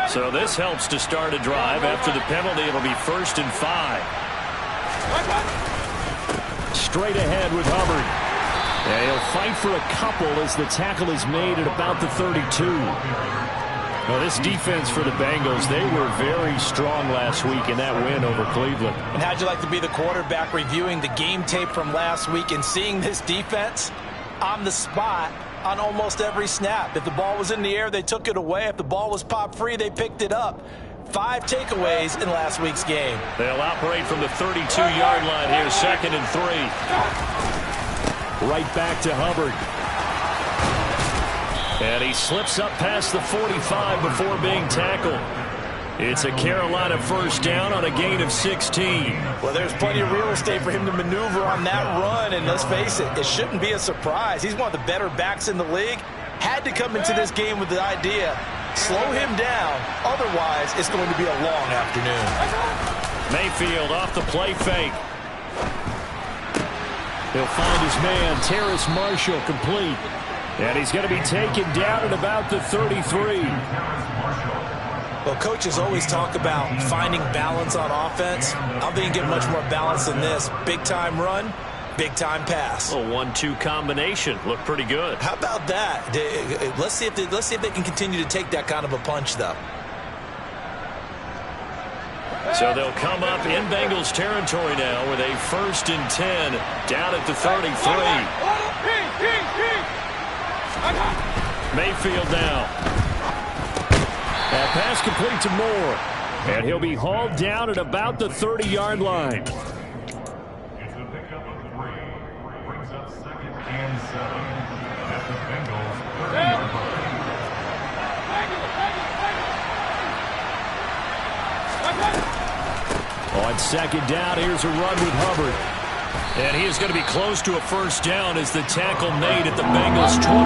So this helps to start a drive. After the penalty, it'll be 1st and 5. Straight ahead with Hubbard. And he'll fight for a couple as the tackle is made at about the 32. Well, this defense for the Bengals, they were very strong last week in that win over Cleveland. And how'd you like to be the quarterback reviewing the game tape from last week and seeing this defense on the spot on almost every snap? If the ball was in the air, they took it away. If the ball was popped free, they picked it up. 5 takeaways in last week's game. They'll operate from the 32-yard line here, 2nd and 3. Right back to Hubbard. And he slips up past the 45 before being tackled. It's a Carolina 1st down on a gain of 16. Well, there's plenty of real estate for him to maneuver on that run, and let's face it, it shouldn't be a surprise. He's one of the better backs in the league. Had to come into this game with the idea, slow him down, otherwise it's going to be a long afternoon. Mayfield off the play fake. He'll find his man, Terrace Marshall, complete. And he's going to be taken down at about the 33. Well, coaches always talk about finding balance on offense. I don't think you get much more balance than this. Big-time run, big-time pass. A 1-2 combination. Looked pretty good. How about that? Let's see if they can continue to take that kind of a punch, though. So they'll come up in Bengals territory now with a 1st and 10 down at the 33. Mayfield now. That pass complete to Moore. And he'll be hauled down at about the 30-yard line. It's a pickup of 3. Brings up 2nd and 7 at the Bengals 30-yard line. On 2nd down, here's a run with Hubbard. And he is going to be close to a 1st down as the tackle made at the Bengals 23.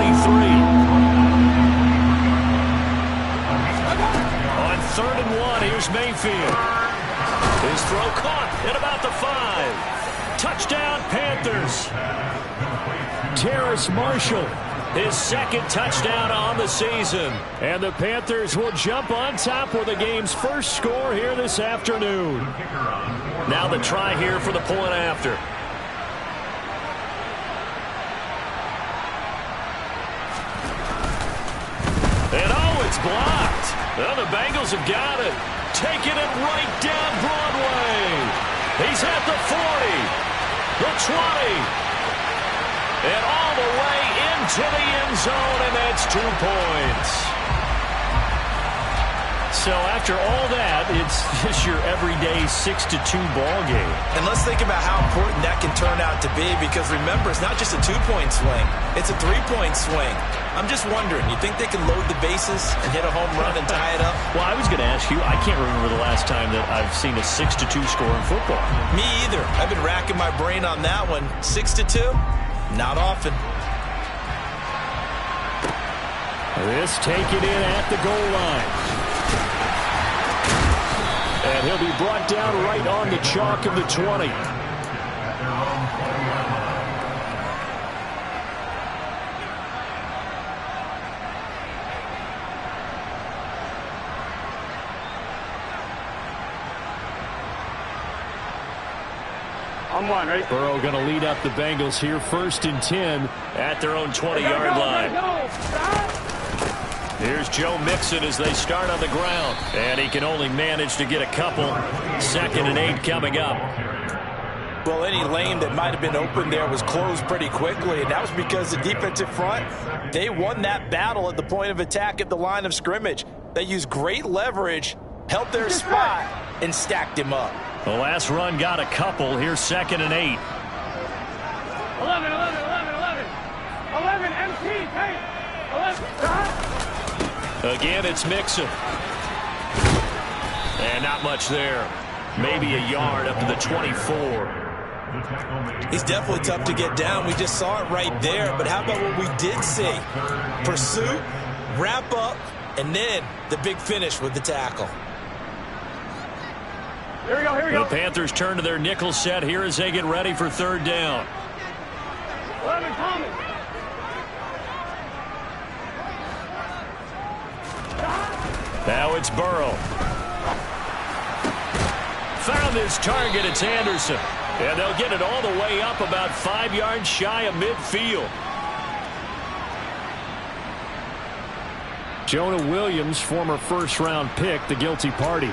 On 3rd and 1, here's Mayfield. His throw caught at about the 5. Touchdown, Panthers. Terrace Marshall, his 2nd touchdown on the season. And the Panthers will jump on top with the game's 1st score here this afternoon. Now the try here for the point after. And oh, it's blocked. Well, the Bengals have got it. Taking it right down Broadway. He's at the 40, the 20, and all the way into the end zone, and that's 2 points. So after all that, it's just your everyday 6-2 ball game. And let's think about how important that can turn out to be, because remember, it's not just a 2-point swing. It's a 3-point swing. I'm just wondering, you think they can load the bases and hit a home run and tie it up? Well, I was going to ask you, I can't remember the last time that I've seen a 6-2 score in football. Me either. I've been racking my brain on that one. 6-2? Not often. This taken in at the goal line. And he'll be brought down right on the chalk of the 20. On 1, ready? Burrow going to lead up the Bengals here, 1st and 10 at their own 20-yard line. Here's Joe Mixon as they start on the ground. And he can only manage to get a couple. 2nd and 8 coming up. Well, any lane that might have been open there was closed pretty quickly, and that was because the defensive front, they won that battle at the point of attack at the line of scrimmage. They used great leverage, held their spot, and stacked him up. The last run got a couple. Here's 2nd and 8. 11, 11, MT, take 11. Again, it's Mixon. And not much there. Maybe a yard up to the 24. He's definitely tough to get down. We just saw it right there. But how about what we did see? Pursuit, wrap up, and then the big finish with the tackle. Here we go. The Panthers turn to their nickel set here as they get ready for 3rd down. 11 coming. Now it's Burrow. Found his target. It's Anderson. And they'll get it all the way up about 5 yards shy of midfield. Jonah Williams, former first-round pick, the guilty party.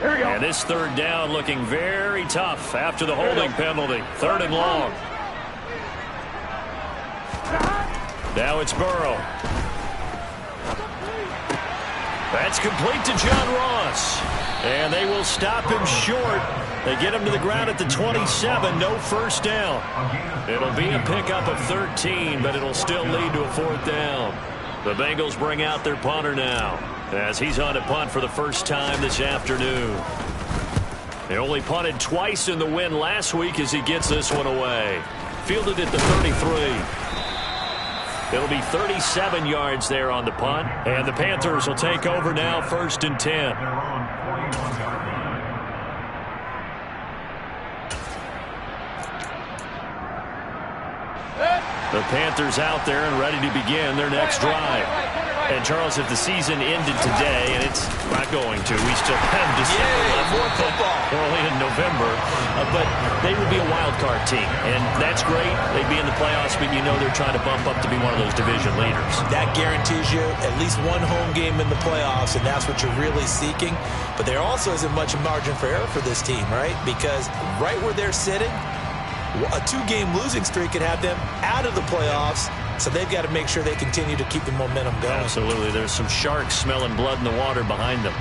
And this third down looking very tough after the holding penalty. 3rd and long. Now it's Burrow. That's complete to John Ross. And they will stop him short. They get him to the ground at the 27. No first down. It'll be a pickup of 13, but it'll still lead to a 4th down. The Bengals bring out their punter now, as he's on to punt for the first time this afternoon. They only punted twice in the win last week as he gets this one away. Fielded at the 33. It'll be 37 yards there on the punt, and the Panthers will take over now, 1st and 10. The Panthers out there and ready to begin their next drive. And, Charles, if the season ended today, and it's not going to, we still have December more football. We're only in November, but they would be a wild card team, and that's great. They'd be in the playoffs, but you know they're trying to bump up to be one of those division leaders. That guarantees you at least one home game in the playoffs, and that's what you're really seeking. But there also isn't much margin for error for this team, right? Because right where they're sitting, a 2-game losing streak could have them out of the playoffs, so they've got to make sure they continue to keep the momentum going. Absolutely. There's some sharks smelling blood in the water behind them.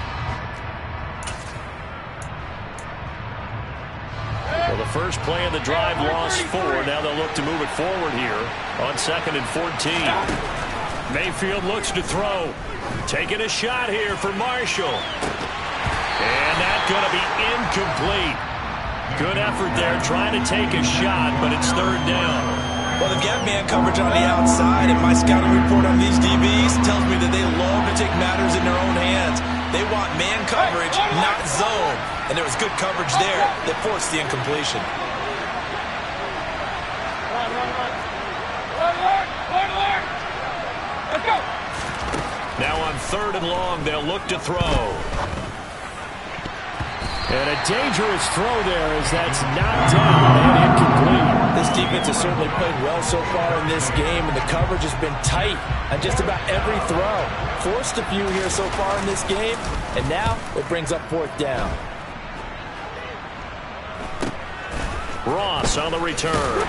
Well, the first play of the drive lost 4. Now they'll look to move it forward here on 2nd and 14. Mayfield looks to throw. Taking a shot here for Marshall. And that's going to be incomplete. Good effort there trying to take a shot, but it's 3rd down. Well, they've got man coverage on the outside, and my scouting report on these DBs tells me that they love to take matters in their own hands. They want man coverage, not zone. And there was good coverage there that forced the incompletion. Let's go. Now on 3rd and long, they'll look to throw. And a dangerous throw there as that's knocked down and incomplete. This defense has certainly played well so far in this game, and the coverage has been tight on just about every throw. Forced a few here so far in this game, and now it brings up 4th down. Ross on the return.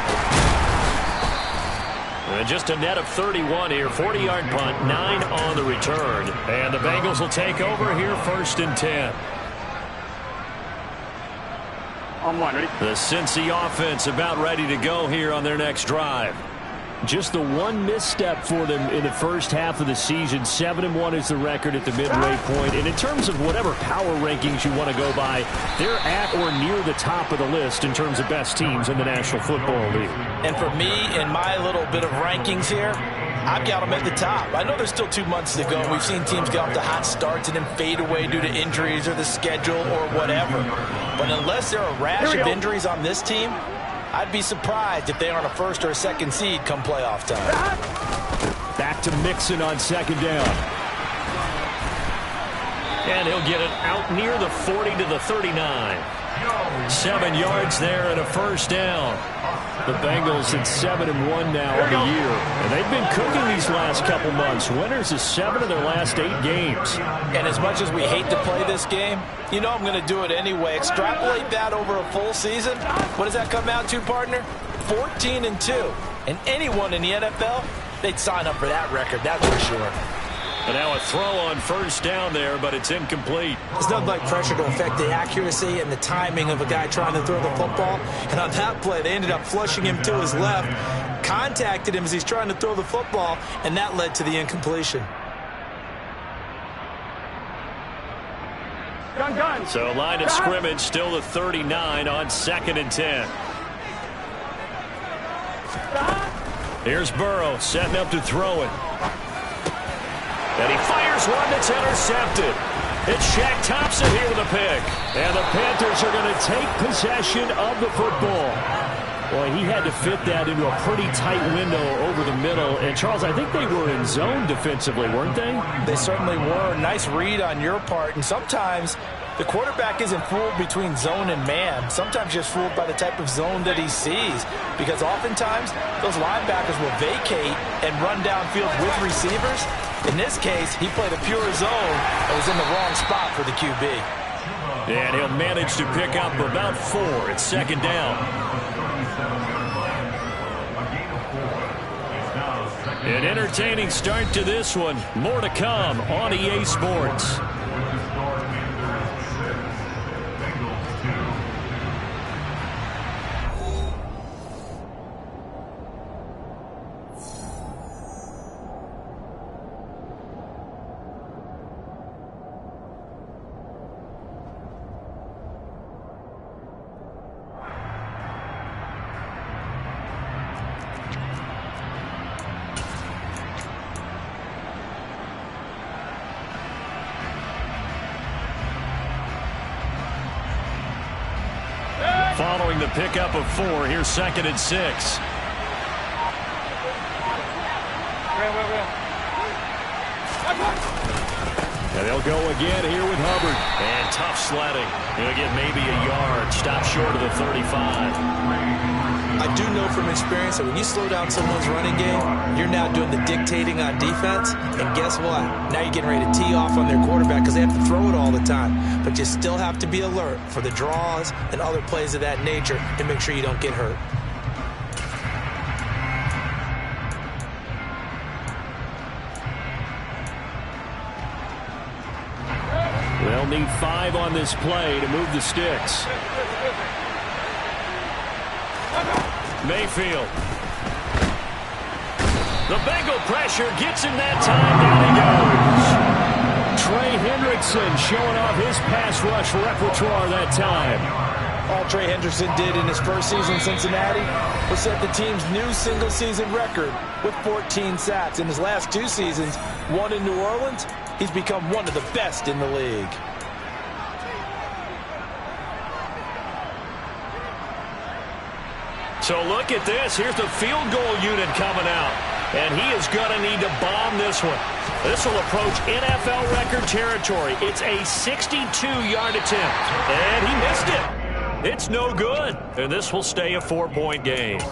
And just a net of 31 here. 40-yard punt, 9 on the return. And the Bengals will take over here, 1st and 10. On 1, ready? The Cincy offense about ready to go here on their next drive. Just the one misstep for them in the first half of the season. 7-1 is the record at the midway point. And in terms of whatever power rankings you want to go by, they're at or near the top of the list in terms of best teams in the National Football League. And for me, in my little bit of rankings here, I've got them at the top. I know there's still 2 months to go. We've seen teams get off to hot starts and then fade away due to injuries or the schedule or whatever. But unless there are a rash of injuries on this team, I'd be surprised if they aren't a 1st or a 2nd seed come playoff time. Back to Mixon on 2nd down. And he'll get it out near the 40 to the 39. 7 yards there and a 1st down. The Bengals at 7-1 now on the year. And they've been cooking these last couple months. Winners of 7 of their last 8 games. And as much as we hate to play this game, you know I'm going to do it anyway. Extrapolate that over a full season. What does that come out to, partner? 14-2. And anyone in the NFL, they'd sign up for that record, that's for sure. And now a throw on 1st down there, but it's incomplete. There's nothing like pressure to affect the accuracy and the timing of a guy trying to throw the football. And on that play, they ended up flushing him to his left, contacted him as he's trying to throw the football, and that led to the incompletion. Gun. So line of scrimmage still the 39 on 2nd and 10. Here's Burrow setting up to throw it. And he fires one that's intercepted. It's Shaq Thompson here with a pick. And the Panthers are going to take possession of the football. Boy, he had to fit that into a pretty tight window over the middle. And, Charles, I think they were in zone defensively, weren't they? They certainly were. Nice read on your part. And sometimes the quarterback isn't fooled between zone and man. Sometimes just fooled by the type of zone that he sees. Because oftentimes, those linebackers will vacate and run downfield with receivers. In this case, he played a pure zone and was in the wrong spot for the QB. And he'll manage to pick up about 4. It's second down. An entertaining start to this one. More to come on EA Sports. Following the pickup of 4, here's 2nd and 6. And they'll go again here with Hubbard. And tough sledding. He'll get maybe a yard. Stop short of the 35. I do know from experience that when you slow down someone's running game, you're now doing the dictating on defense. And guess what? Now you're getting ready to tee off on their quarterback because they have to throw it all the time. But you still have to be alert for the draws and other plays of that nature to make sure you don't get hurt. They'll need 5 on this play to move the sticks. Mayfield. The Bengal pressure gets him that time. Down he goes. Trey Hendrickson showing off his pass rush repertoire that time. All Trey Hendrickson did in his first season in Cincinnati was set the team's new single-season record with 14 sacks. In his last 2 seasons, 1 in New Orleans, he's become one of the best in the league. So look at this. Here's the field goal unit coming out. And he is going to need to bomb this one. This will approach NFL record territory. It's a 62-yard attempt. And he missed it. It's no good. And this will stay a 4-point game.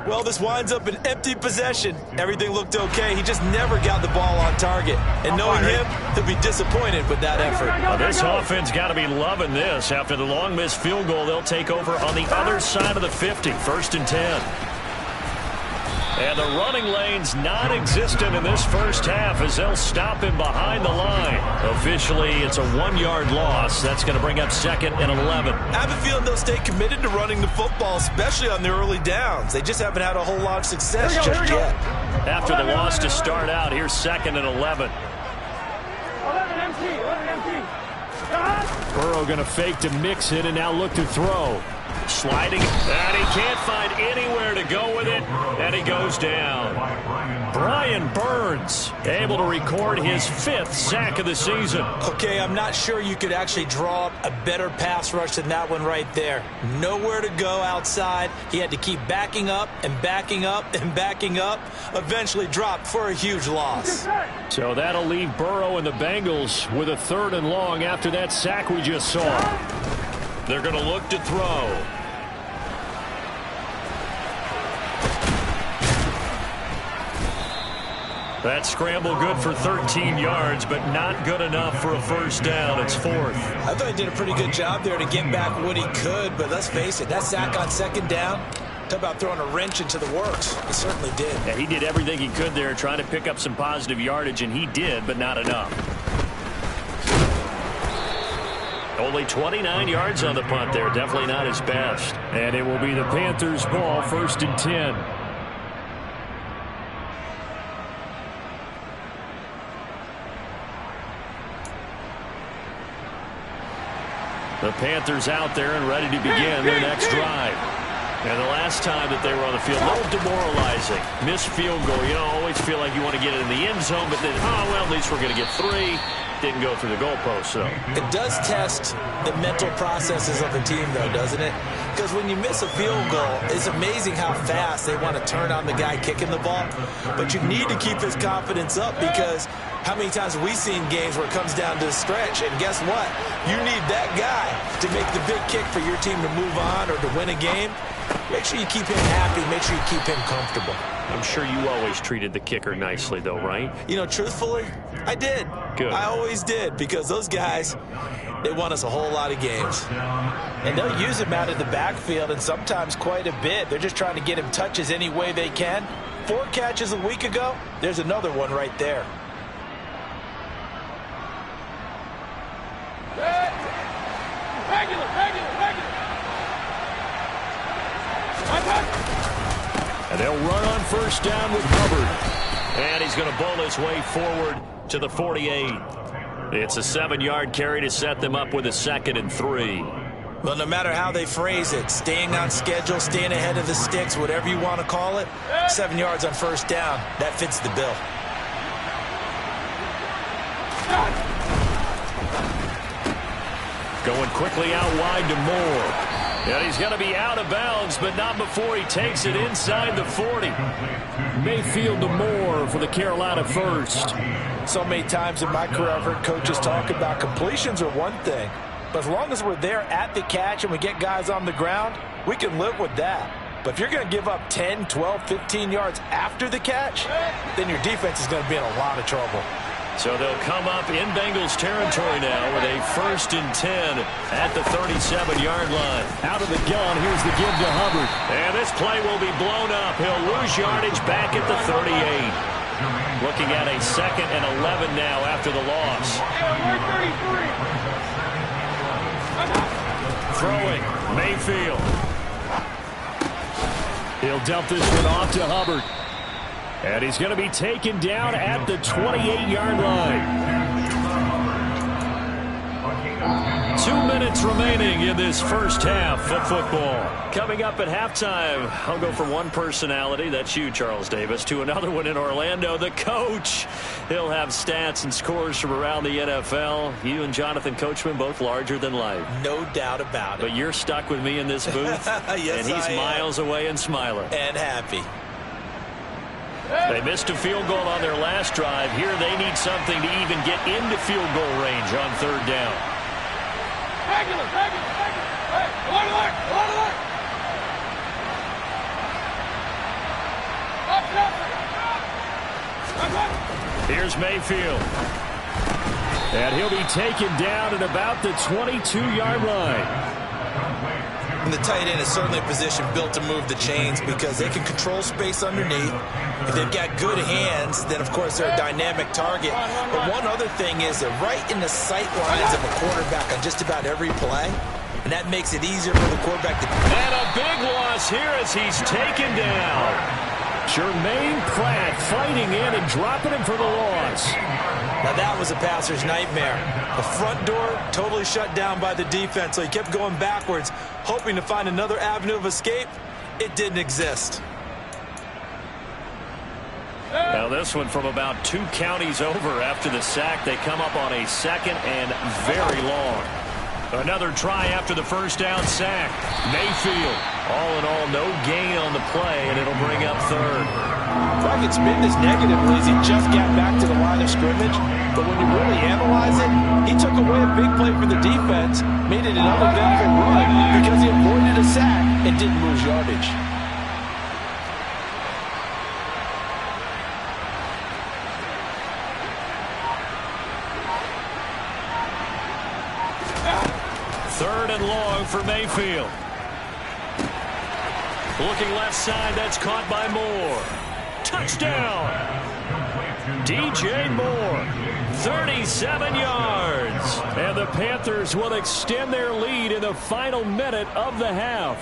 Well, this winds up an empty possession. Everything looked okay. He just never got the ball on target. And knowing him, he'll be disappointed with that effort. Well, this offense got to be loving this. After the long missed field goal, they'll take over on the other side of the 50, 1st and 10. And the running lane's non-existent in this first half as they'll stop him behind the line. Officially, it's a 1-yard loss. That's going to bring up 2nd and 11. I have a feeling they'll stay committed to running the football, especially on the early downs. They just haven't had a whole lot of success just yet. After the loss to start out, here's 2nd and 11. Burrow going to fake to mix it and now look to throw. Sliding, and he can't find anywhere to go with it, and he goes down. Brian Burns able to record his 5th sack of the season. Okay, I'm not sure you could actually draw up a better pass rush than that one right there. Nowhere to go outside. He had to keep backing up and backing up and backing up. Eventually dropped for a huge loss. So that'll leave Burrow and the Bengals with a 3rd and long after that sack we just saw. They're going to look to throw. That scramble good for 13 yards, but not good enough for a first down. It's 4th. I thought he did a pretty good job there to get back what he could, but let's face it, that sack on 2nd down, talk about throwing a wrench into the works. He certainly did. Yeah, he did everything he could there, trying to pick up some positive yardage, and he did, but not enough. Only 29 yards on the punt there. Definitely not his best. And it will be the Panthers' ball, 1st and 10. The Panthers out there and ready to begin their next drive. And the last time that they were on the field, a little demoralizing. Missed field goal. You know, always feel like you want to get it in the end zone, but then, oh, well, at least we're going to get 3. Didn't go through the goalpost, so. It does test the mental processes of a team, though, doesn't it? Because when you miss a field goal, it's amazing how fast they want to turn on the guy kicking the ball. But you need to keep his confidence up, because how many times have we seen games where it comes down to a stretch? And guess what? You need that guy to make the big kick for your team to move on or to win a game. Make sure you keep him happy. Make sure you keep him comfortable. I'm sure you always treated the kicker nicely, though, right? You know, truthfully, I did. Good. I always did, because those guys, they won us a whole lot of games. And they'll use him out of the backfield, and sometimes quite a bit. They're just trying to get him touches any way they can. 4 catches a week ago, there's another one right there. And they'll run on first down with Hubbard. And he's going to bowl his way forward to the 48. It's a 7-yard carry to set them up with a 2nd and 3. Well, no matter how they phrase it, staying on schedule, staying ahead of the sticks, whatever you want to call it, 7 yards on first down, that fits the bill. Going quickly out wide to Moore. And he's going to be out of bounds, but not before he takes it inside the 40. Mayfield to Moore for the Carolina first. So many times in my career I've heard coaches talk about completions are one thing, but as long as we're there at the catch and we get guys on the ground, we can live with that. But if you're going to give up 10, 12, 15 yards after the catch, then your defense is going to be in a lot of trouble. So they'll come up in Bengals territory now with a 1st and 10 at the 37-yard line. Out of the gun, here's the give to Hubbard. And this play will be blown up. He'll lose yardage back at the 38. Looking at a 2nd and 11 now after the loss. Throwing, Mayfield. He'll dump this one off to Hubbard. And he's going to be taken down at the 28-yard line. 2 minutes remaining in this first half of football. Coming up at halftime, I'll go from one personality, that's you, Charles Davis, to another one in Orlando, the coach. He'll have stats and scores from around the NFL. You and Jonathan Coachman, both larger than life. No doubt about it. But you're stuck with me in this booth, yes, and he's miles away and smiling. And happy. They missed a field goal on their last drive. Here they need something to even get into field goal range on 3rd down. Here's Mayfield. And he'll be taken down at about the 22-yard line. And the tight end is certainly a position built to move the chains because they can control space underneath. If they've got good hands, then, of course, they're a dynamic target. But one other thing is they're right in the sight lines of a quarterback on just about every play, and that makes it easier for the quarterback to... And a big loss here as he's taken down. Jermaine Pratt fighting in and dropping him for the loss. Now that was a passer's nightmare. The front door totally shut down by the defense, so he kept going backwards, hoping to find another avenue of escape. It didn't exist. Now this one from about 2 counties over after the sack. They come up on a 2nd and very long. Another try after the first down sack. Mayfield, all in all, no gain on the play, and it'll bring up 3rd. If I could spin this negatively, he just got back to the line of scrimmage, but when you really analyze it, he took away a big play for the defense, made it an uneventful run because he avoided a sack and didn't lose yardage. Third and long for Mayfield. Looking left side, that's caught by Moore. Touchdown! DJ Moore, 37 yards. And the Panthers will extend their lead in the final minute of the half.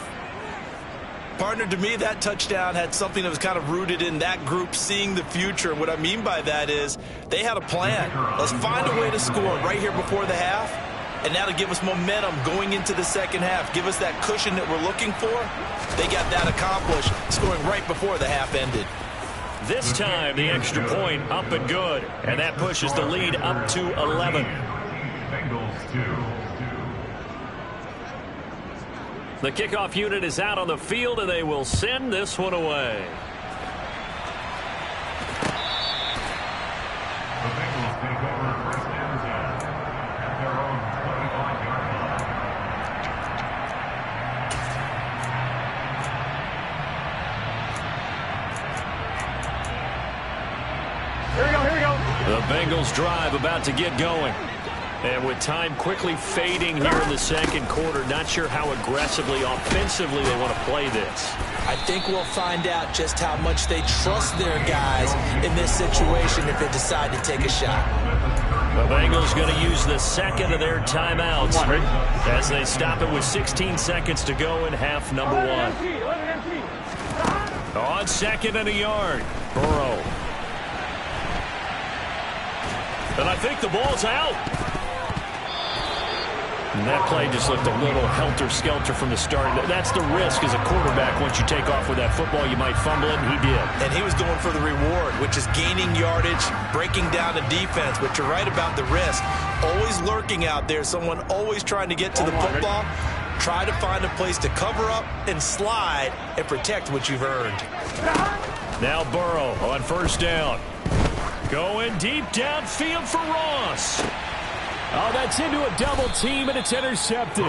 Partner, to me, that touchdown had something that was kind of rooted in that group seeing the future. And what I mean by that is they had a plan. Let's find a way to score right here before the half. And that'll give us momentum going into the second half. Give us that cushion that we're looking for. They got that accomplished, scoring right before the half ended. This time, the extra point up and good. And that pushes the lead up to 11. Bengals 2. The kickoff unit is out on the field, and they will send this one away. The Bengals take over first and 10 at their own 25-yard line. Here we go, here we go. The Bengals drive about to get going. And with time quickly fading here in the second quarter, not sure how aggressively, offensively they want to play this. I think we'll find out just how much they trust their guys in this situation if they decide to take a shot. The Bengals going to use the second of their timeouts as they stop it with 16 seconds to go in half number one. On second and a yard, Burrow. And I think the ball's out. And that play just looked a little helter-skelter from the start. That's the risk as a quarterback. Once you take off with that football, you might fumble it, and he did. And he was going for the reward, which is gaining yardage, breaking down the defense. But you're right about the risk. Always lurking out there, someone always trying to get to the football. Try to find a place to cover up and slide and protect what you've earned. Now Burrow on first down. Going deep downfield for Ross. Oh, that's into a double team, and it's intercepted.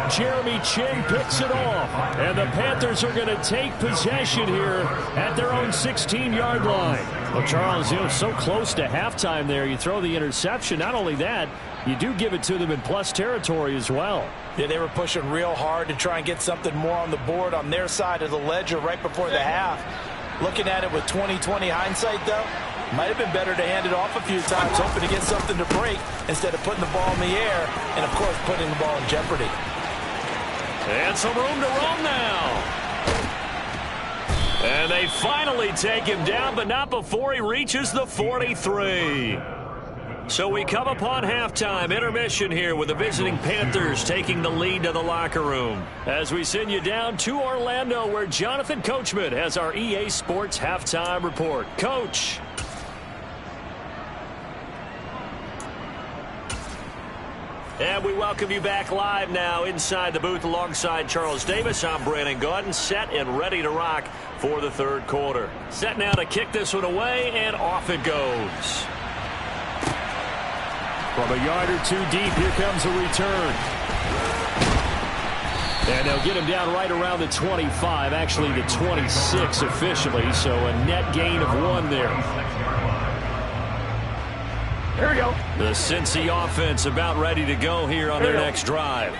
Jeremy Chinn picks it off. And the Panthers are going to take possession here at their own 16-yard line. Well, Charles, so close to halftime there. You throw the interception. Not only that, you do give it to them in plus territory as well. Yeah, they were pushing real hard to try and get something more on the board on their side of the ledger right before the half. Looking at it with 20/20 hindsight, though, might have been better to hand it off a few times, hoping to get something to break instead of putting the ball in the air and, of course, putting the ball in jeopardy. And some room to roam now. And they finally take him down, but not before he reaches the 43. So we come upon halftime, intermission here with the visiting Panthers taking the lead to the locker room. As we send you down to Orlando, where Jonathan Coachman has our EA Sports halftime report. Coach. And we welcome you back live now inside the booth alongside Charles Davis. I'm Brandon Gaudin, set and ready to rock for the third quarter. Set now to kick this one away, and off it goes. From a yard or two deep, here comes a return. And they'll get him down right around the 25, actually the 26 officially, so a net gain of 1 there. Here we go. The Cincy offense about ready to go here on their next drive.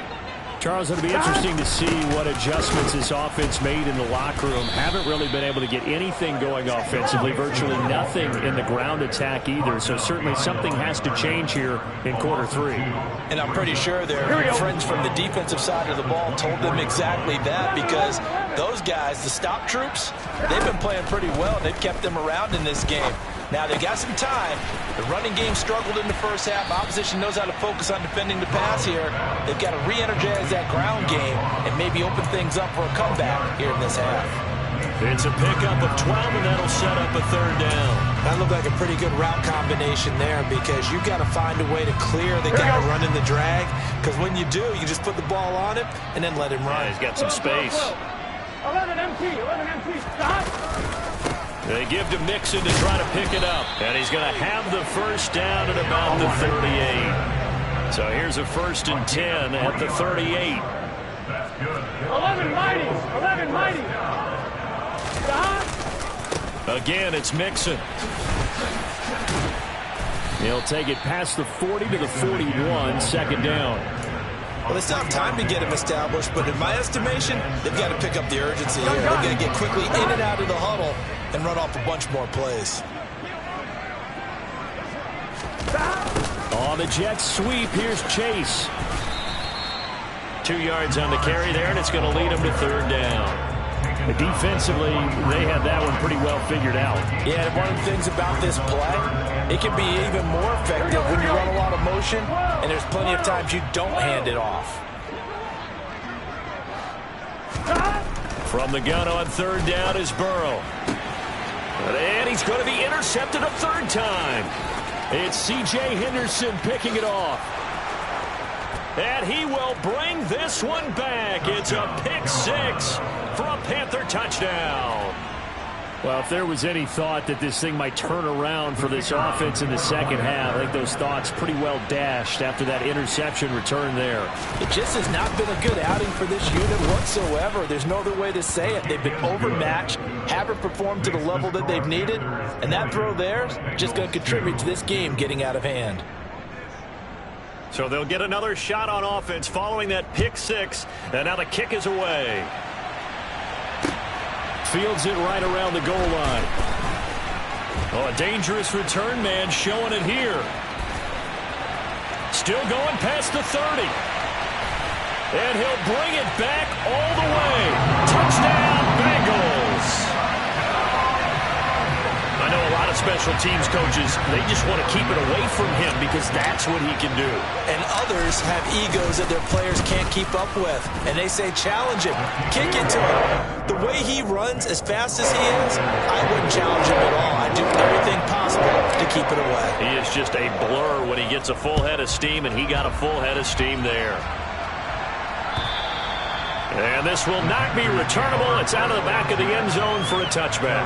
Charles, it'll be interesting to see what adjustments this offense made in the locker room. Haven't really been able to get anything going offensively, virtually nothing in the ground attack either. So certainly something has to change here in quarter 3. And I'm pretty sure their friends from the defensive side of the ball told them exactly that, because those guys, the stop troops, they've been playing pretty well. They've kept them around in this game. Now, they got some time. The running game struggled in the first half. Opposition knows how to focus on defending the pass here. They've got to re-energize that ground game and maybe open things up for a comeback here in this half. It's a pickup of 12, and that'll set up a third down. That looked like a pretty good route combination there, because you've got to find a way to clear the guy running the drag, because when you do, you just put the ball on him and then let him run. Yeah, he's got some space. 11 MT. Stop. They give to Mixon to try to pick it up. And he's going to have the first down at about the 38. So here's a 1st and 10 at the 38. That's good. 11 mighty. Again, it's Mixon. He'll take it past the 40 to the 41, second down. Well, they still have time to get him established, but in my estimation, they've got to pick up the urgency here. They've got to get quickly in and out of the huddle and run off a bunch more plays. On the Jets sweep, here's Chase. 2 yards on the carry there, and it's going to lead them to third down. Defensively, they had that one pretty well figured out. Yeah, and one of the things about this play, It can be even more effective when you run a lot of motion, and there's plenty of times you don't hand it off. From the gun on third down is Burrow. And he's going to be intercepted a third time. It's C.J. Henderson picking it off. And he will bring this one back. It's a pick six for a Panther touchdown. Well, if there was any thought that this thing might turn around for this offense in the second half, I think those thoughts pretty well dashed after that interception return there. It just has not been a good outing for this unit whatsoever. There's no other way to say it. They've been overmatched, haven't performed to the level that they've needed, and that throw there is just going to contribute to this game getting out of hand. So they'll get another shot on offense following that pick six, and now the kick is away. Fields it right around the goal line. Oh, a dangerous return man showing it here. Still going past the 30. And he'll bring it back all the way. Touchdown, Bengals. I know a lot of special teams coaches, they just want to keep it away from him because that's what he can do. And others have egos that their players can't keep up with. And they say, challenge him, kick it to him. The way he runs as fast as he is, I wouldn't challenge him at all. I'd do everything possible to keep it away. He is just a blur when he gets a full head of steam, and he got a full head of steam there. And this will not be returnable. It's out of the back of the end zone for a touchback.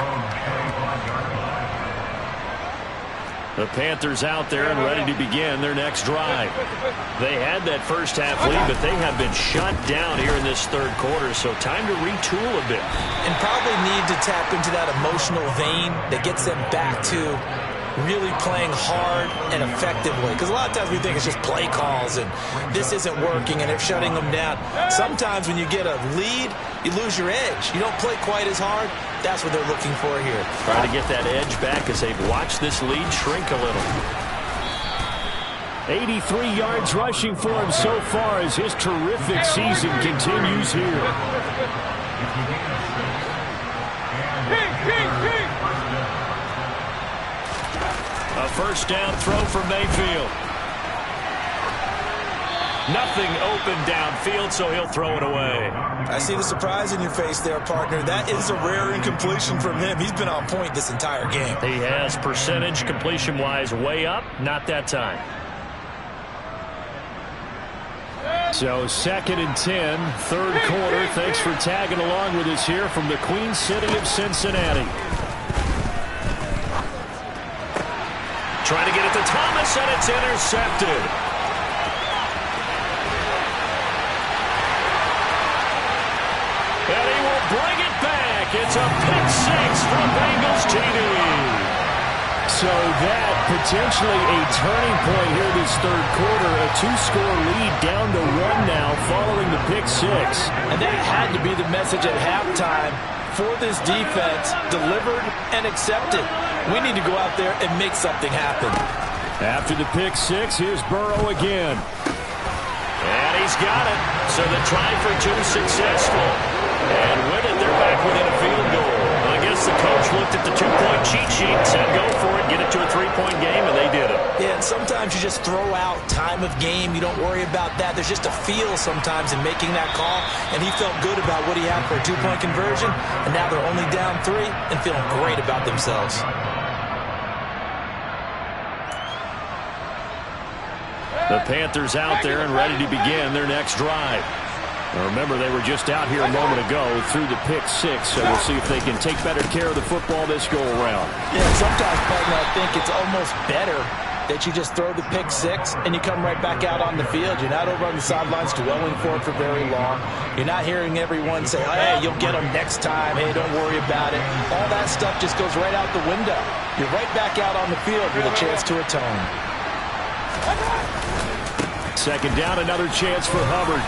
The Panthers out there and ready to begin their next drive. They had that first half lead, but they have been shut down here in this third quarter, so time to retool a bit. And probably need to tap into that emotional vein that gets them back to really playing hard and effectively. Because a lot of times we think it's just play calls and this isn't working and they're shutting them down. Sometimes when you get a lead, you lose your edge. You don't play quite as hard. That's what they're looking for here. Try to get that edge back as they've watched this lead shrink a little. 83 yards rushing for him so far as his terrific season continues here. A first down throw for Mayfield. Nothing open downfield, so he'll throw it away. I see the surprise in your face there, partner. That is a rare incompletion from him. He's been on point this entire game. He has percentage completion-wise way up. Not that time. So 2nd and 10, third quarter. Thanks for tagging along with us here from the Queen City of Cincinnati. Trying to get it to Thomas, and it's intercepted. And he will bring it back. It's a pick six for Bengals TD. So that potentially a turning point here this third quarter. A two-score lead down to one now following the pick six. And that had to be the message at halftime for this defense. Delivered and accepted. We need to go out there and make something happen. After the pick six, here's Burrow again. And he's got it. So the try for two successful. And with it, they're back within a field goal. Well, I guess the coach looked at the two-point cheat sheet and said, go for it, get it to a three-point game, and they did it. Yeah, and sometimes you just throw out time of game. You don't worry about that. There's just a feel sometimes in making that call, and he felt good about what he had for a two-point conversion, and now they're only down 3 and feeling great about themselves. The Panthers out there and ready to begin their next drive. Now remember, they were just out here a moment ago through the pick six, so we'll see if they can take better care of the football this go-around. Yeah, sometimes, partner, I think it's almost better that you just throw the pick six and you come right back out on the field. You're not over on the sidelines dwelling for it for very long. You're not hearing everyone say, hey, you'll get them next time. Hey, don't worry about it. All that stuff just goes right out the window. You're right back out on the field with a chance to atone. Second down, another chance for Hubbard.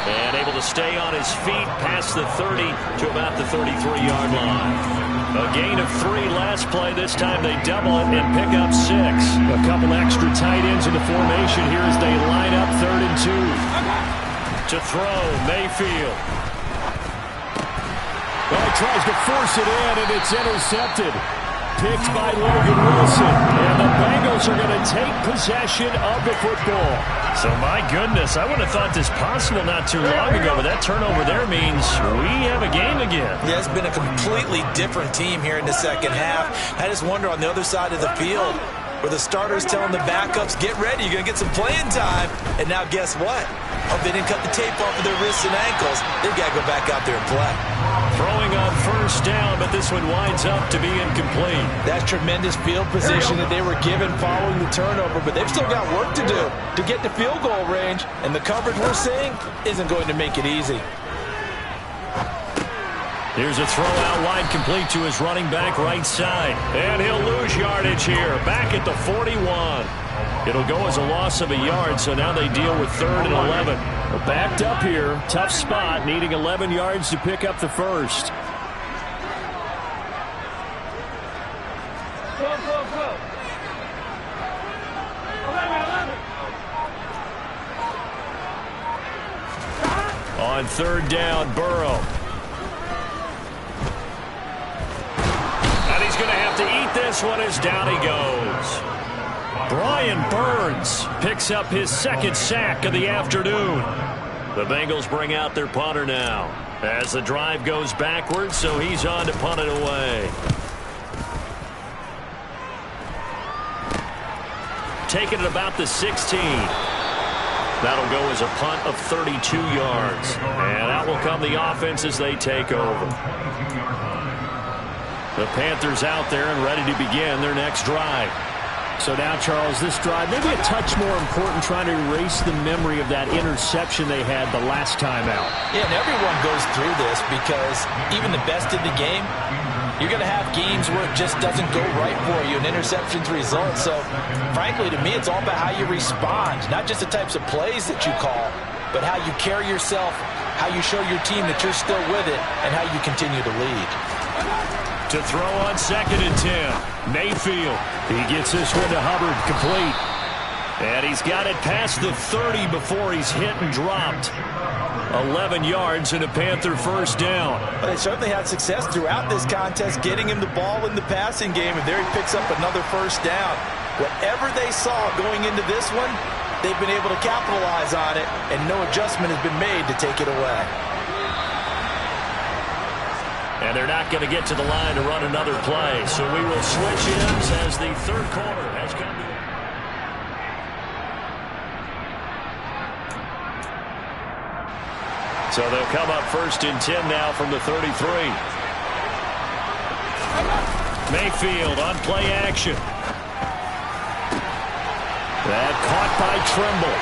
And able to stay on his feet past the 30 to about the 33-yard line. A gain of 3 last play. This time they double it and pick up 6. A couple extra tight ends in the formation here as they line up 3rd and 2. To throw, Mayfield. Well, he tries to force it in, and it's intercepted. picked by Logan Wilson. And the Bengals are going to take possession of the football. So, my goodness, I would have thought this possible not too long ago, but that turnover there means we have a game again. Yeah, it's been a completely different team here in the second half. I just wonder on the other side of the field where the starters telling the backups, get ready, you're going to get some playing time. And now guess what? Oh, they didn't cut the tape off of their wrists and ankles. They've got to go back out there and play. Throwing on first down, but this one winds up to be incomplete. That's tremendous field position that they were given following the turnover, but they've still got work to do to get to field goal range, and the coverage we're seeing isn't going to make it easy. Here's a throw out wide, complete to his running back right side. And he'll lose yardage here, back at the 41. It'll go as a loss of a yard, so now they deal with 3rd and 11. Well, backed up here, tough spot, needing 11 yards to pick up the first. Go, go, go. 11. On 3rd down, Burrow. And he's going to have to eat this one as down he goes. Brian Burns picks up his 2nd sack of the afternoon. The Bengals bring out their punter now as the drive goes backwards, so he's on to punt it away. Taking it about the 16. That'll go as a punt of 32 yards. And out will come the offense as they take over. The Panthers out there and ready to begin their next drive. So now, Charles, this drive maybe a touch more important, trying to erase the memory of that interception they had the last time out. Yeah, and everyone goes through this because even the best in the game, you're going to have games where it just doesn't go right for you, and interceptions result. So, frankly, to me, it's all about how you respond, not just the types of plays that you call, but how you carry yourself, how you show your team that you're still with it, and how you continue to lead. To throw on 2nd and 10. Mayfield. He gets this one to Hubbard, complete. And he's got it past the 30 before he's hit and dropped. 11 yards and a Panther first down. But they certainly had success throughout this contest getting him the ball in the passing game, and there he picks up another first down. Whatever they saw going into this one, they've been able to capitalize on it, and no adjustment has been made to take it away. And they're not going to get to the line to run another play. So we will switch ends as the 3rd quarter has come to an end. So they'll come up 1st and 10 now from the 33. Mayfield on play action. That caught by Trimble.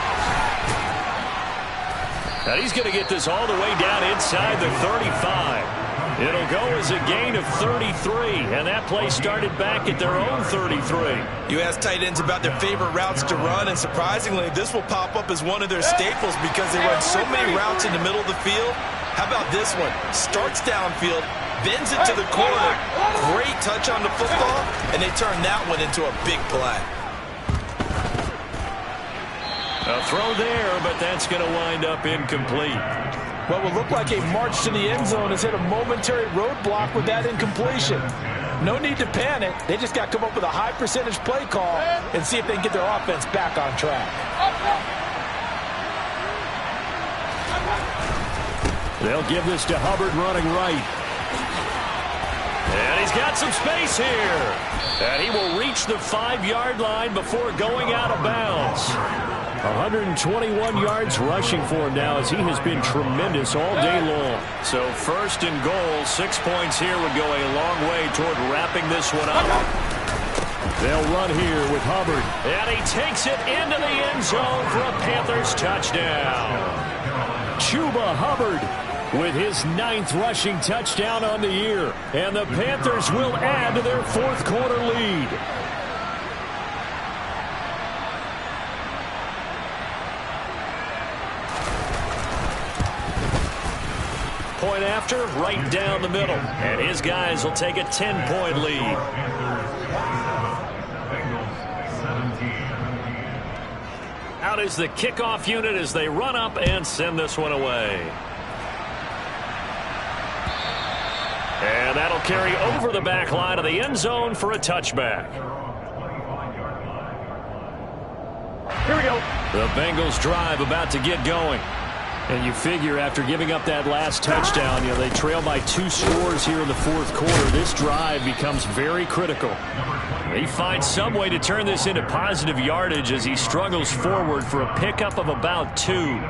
And he's going to get this all the way down inside the 35. It'll go as a gain of 33, and that play started back at their own 33. You ask tight ends about their favorite routes to run, and surprisingly, this will pop up as one of their staples because they run so many routes in the middle of the field. How about this one? Starts downfield, bends it to the corner, great touch on the football, and they turn that one into a big play. A throw there, but that's going to wind up incomplete. What will look like a march to the end zone has hit a momentary roadblock with that incompletion. No need to panic. They just got to come up with a high percentage play call and see if they can get their offense back on track. They'll give this to Hubbard running right. And he's got some space here. And he will reach the 5-yard line before going out of bounds. 121 yards rushing for him now as he has been tremendous all day long. So 1st and goal, 6 points here would go a long way toward wrapping this one up. They'll run here with Hubbard. And he takes it into the end zone for a Panthers touchdown. Chuba Hubbard with his 9th rushing touchdown on the year. And the Panthers will add to their 4th quarter lead. Point after, right down the middle. And his guys will take a 10-point lead. Out is the kickoff unit as they run up and send this one away. And that'll carry over the back line of the end zone for a touchback. Here we go. The Bengals drive about to get going. And you figure after giving up that last touchdown, they trail by 2 scores here in the fourth quarter. This drive becomes very critical. He finds some way to turn this into positive yardage as he struggles forward for a pickup of about 2.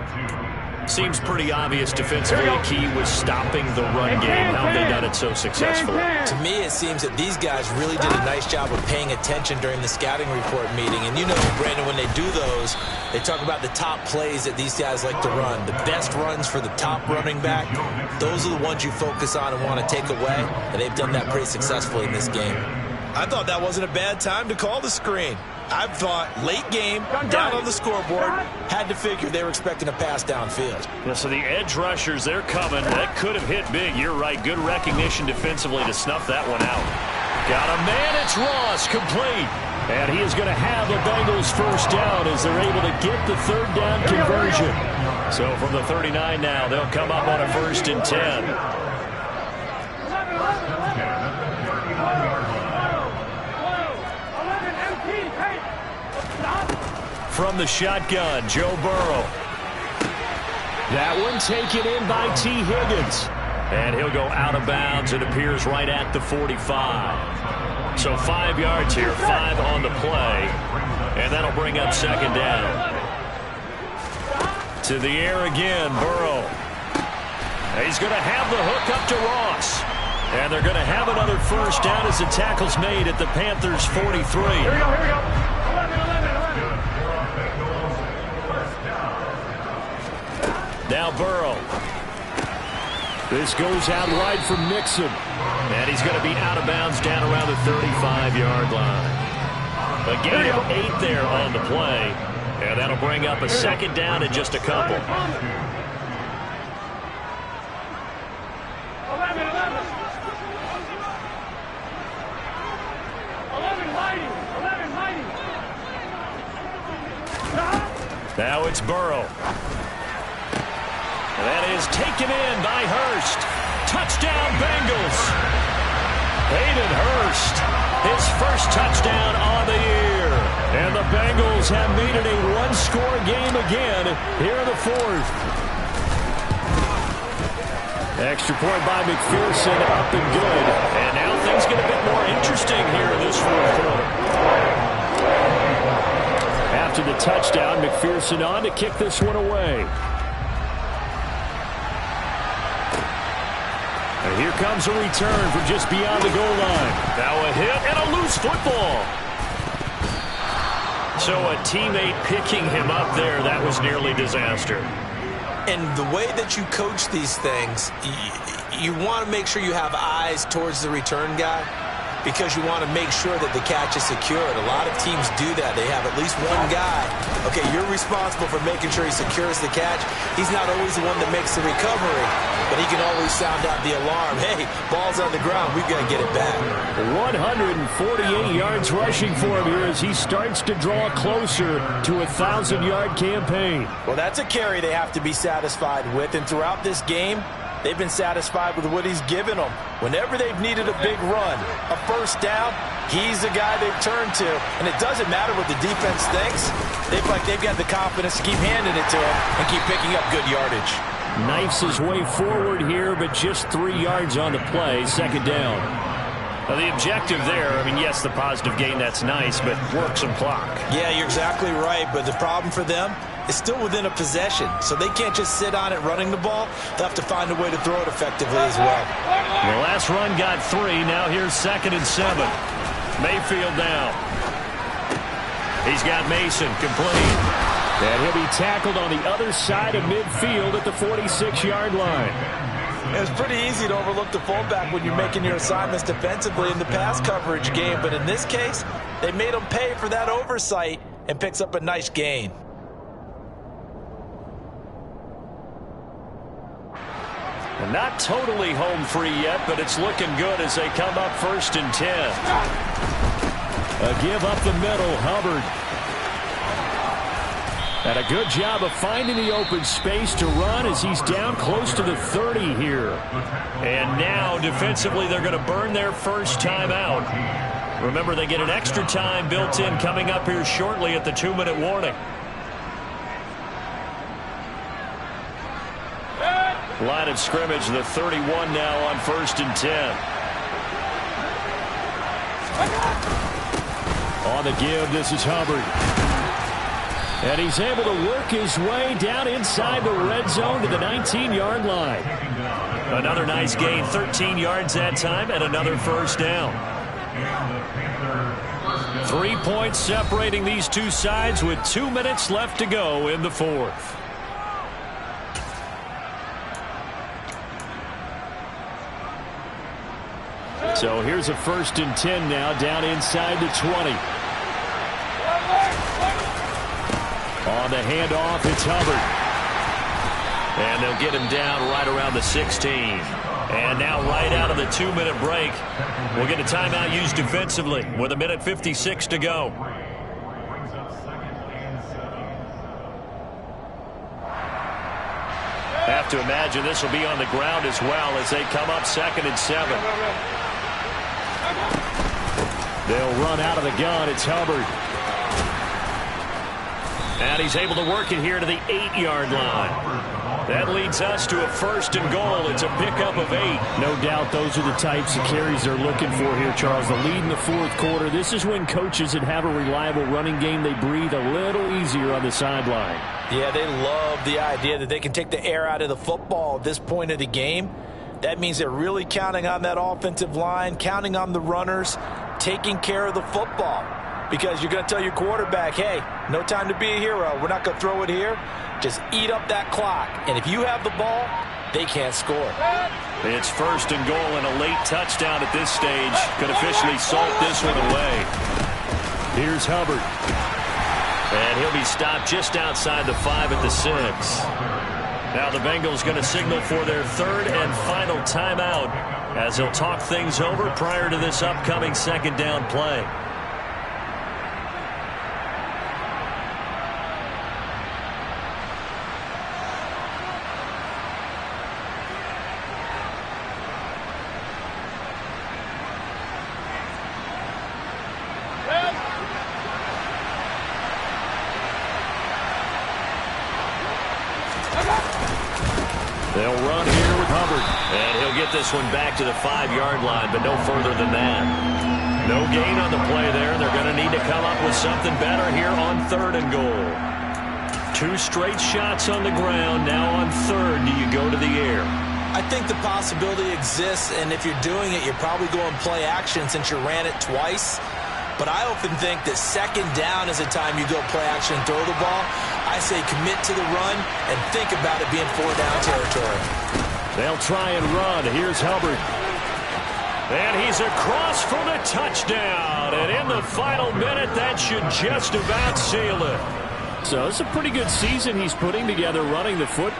Seems pretty obvious defensively the key was stopping the run game. How have they done it so successfully? To me, it seems that these guys really did a nice job of paying attention during the scouting report meeting. And you know, Brandon, when they do those, they talk about the top plays that these guys like to run. The best runs for the top running back, those are the ones you focus on and want to take away. And they've done that pretty successfully in this game. I thought that wasn't a bad time to call the screen. I thought late game, down on the scoreboard, had to figure they were expecting a pass downfield. Yeah, so the edge rushers, they're coming. That could have hit big. You're right. Good recognition defensively to snuff that one out. Got a man. It's Ross, complete. And he is going to have the Bengals first down as they're able to get the third down conversion. So from the 39 now, they'll come up on a 1st and 10. From the shotgun, Joe Burrow. That one taken in by T. Higgins. And he'll go out of bounds. It appears right at the 45. So 5 yards here, 5 on the play. And that'll bring up 2nd down. To the air again, Burrow. He's going to have the hook up to Ross. And they're going to have another first down as the tackle's made at the Panthers' 43. Here we go. Now Burrow. This goes out wide from Mixon. And he's going to be out of bounds down around the 35-yard line. A gain of 8 there on the play. And that'll bring up a 2nd down and just a couple. 11. 11 mighty. Now it's Burrow. That is taken in by Hurst. Touchdown, Bengals. Hayden Hurst, his first touchdown on the year. And the Bengals have made it a 1-score game again here in the 4th. Extra point by McPherson, up and good. And now things get a bit more interesting here in this 4th quarter. After the touchdown, McPherson on to kick this one away. And here comes a return from just beyond the goal line. Now a hit and a loose football. So a teammate picking him up there, that was nearly disaster. And the way that you coach these things, you want to make sure you have eyes towards the return guy because you want to make sure that the catch is secured. A lot of teams do that. They have at least one guy. Okay, you're responsible for making sure he secures the catch. He's not always the one that makes the recovery, but he can always sound out the alarm. Hey, ball's on the ground. We've got to get it back. 148 yards rushing for him here as he starts to draw closer to a 1,000-yard campaign. Well, that's a carry they have to be satisfied with, and throughout this game, they've been satisfied with what he's given them. Whenever they've needed a big run, a first down, he's the guy they've turned to. And it doesn't matter what the defense thinks. They've got the confidence to keep handing it to him and keep picking up good yardage. Knifes his way forward here, but just 3 yards on the play, 2nd down. Now the objective there, I mean, yes, the positive gain, that's nice, but work some clock. Yeah, you're exactly right, but the problem for them is still within a possession, so they can't just sit on it running the ball. They'll have to find a way to throw it effectively as well. The last run got 3. Now here's 2nd and 7. Mayfield now. He's got Mason complete. And he'll be tackled on the other side of midfield at the 46-yard line. It's pretty easy to overlook the fullback when you're making your assignments defensively in the pass coverage game, but in this case, they made him pay for that oversight and picks up a nice gain. Not totally home free yet, but it's looking good as they come up 1st and 10. A give up the middle, Hubbard. And a good job of finding the open space to run as he's down close to the 30 here. And now, defensively, they're going to burn their first timeout. Remember, they get an extra time built in coming up here shortly at the 2-minute warning. Line of scrimmage, the 31 now on 1st and 10. On the give, this is Hubbard. And he's able to work his way down inside the red zone to the 19-yard line. Another nice gain, 13 yards that time, and another first down. 3 points separating these two sides with 2 minutes left to go in the fourth. So here's a 1st and 10 now, down inside the 20. On the handoff, it's Hubbard. And they'll get him down right around the 16. And now right out of the 2-minute break, we'll get a timeout used defensively with 1:56 to go. Have to imagine this will be on the ground as well as they come up 2nd and 7. They'll run out of the gun. It's Hubbard. And he's able to work it here to the 8-yard line. That leads us to a 1st and goal. It's a pickup of 8. No doubt those are the types of carries they're looking for here, Charles. The lead in the fourth quarter. This is when coaches that have a reliable running game, they breathe a little easier on the sideline. Yeah, they love the idea that they can take the air out of the football at this point of the game. That means they're really counting on that offensive line, counting on the runners, taking care of the football. Because you're going to tell your quarterback, hey, no time to be a hero. We're not going to throw it here. Just eat up that clock. And if you have the ball, they can't score. It's 1st and goal and a late touchdown at this stage. Could officially salt this one away. Here's Hubbard. And he'll be stopped just outside the 5 at the 6. Now the Bengals going to signal for their 3rd and final timeout as they'll talk things over prior to this upcoming 2nd down play. They'll run here with Hubbard. And he'll get this one back to the 5-yard line, but no further than that. No gain on the play there. They're going to need to come up with something better here on 3rd and goal. 2 straight shots on the ground. Now on 3rd, do you go to the air? I think the possibility exists, and if you're doing it, you're probably going play action since you ran it twice. But I often think that 2nd down is a time you go play action and throw the ball. I say commit to the run and think about it being 4-down territory. They'll try and run. Here's Hubbard. And he's across for the touchdown. And in the final minute, that should just about seal it. So it's a pretty good season he's putting together running the football.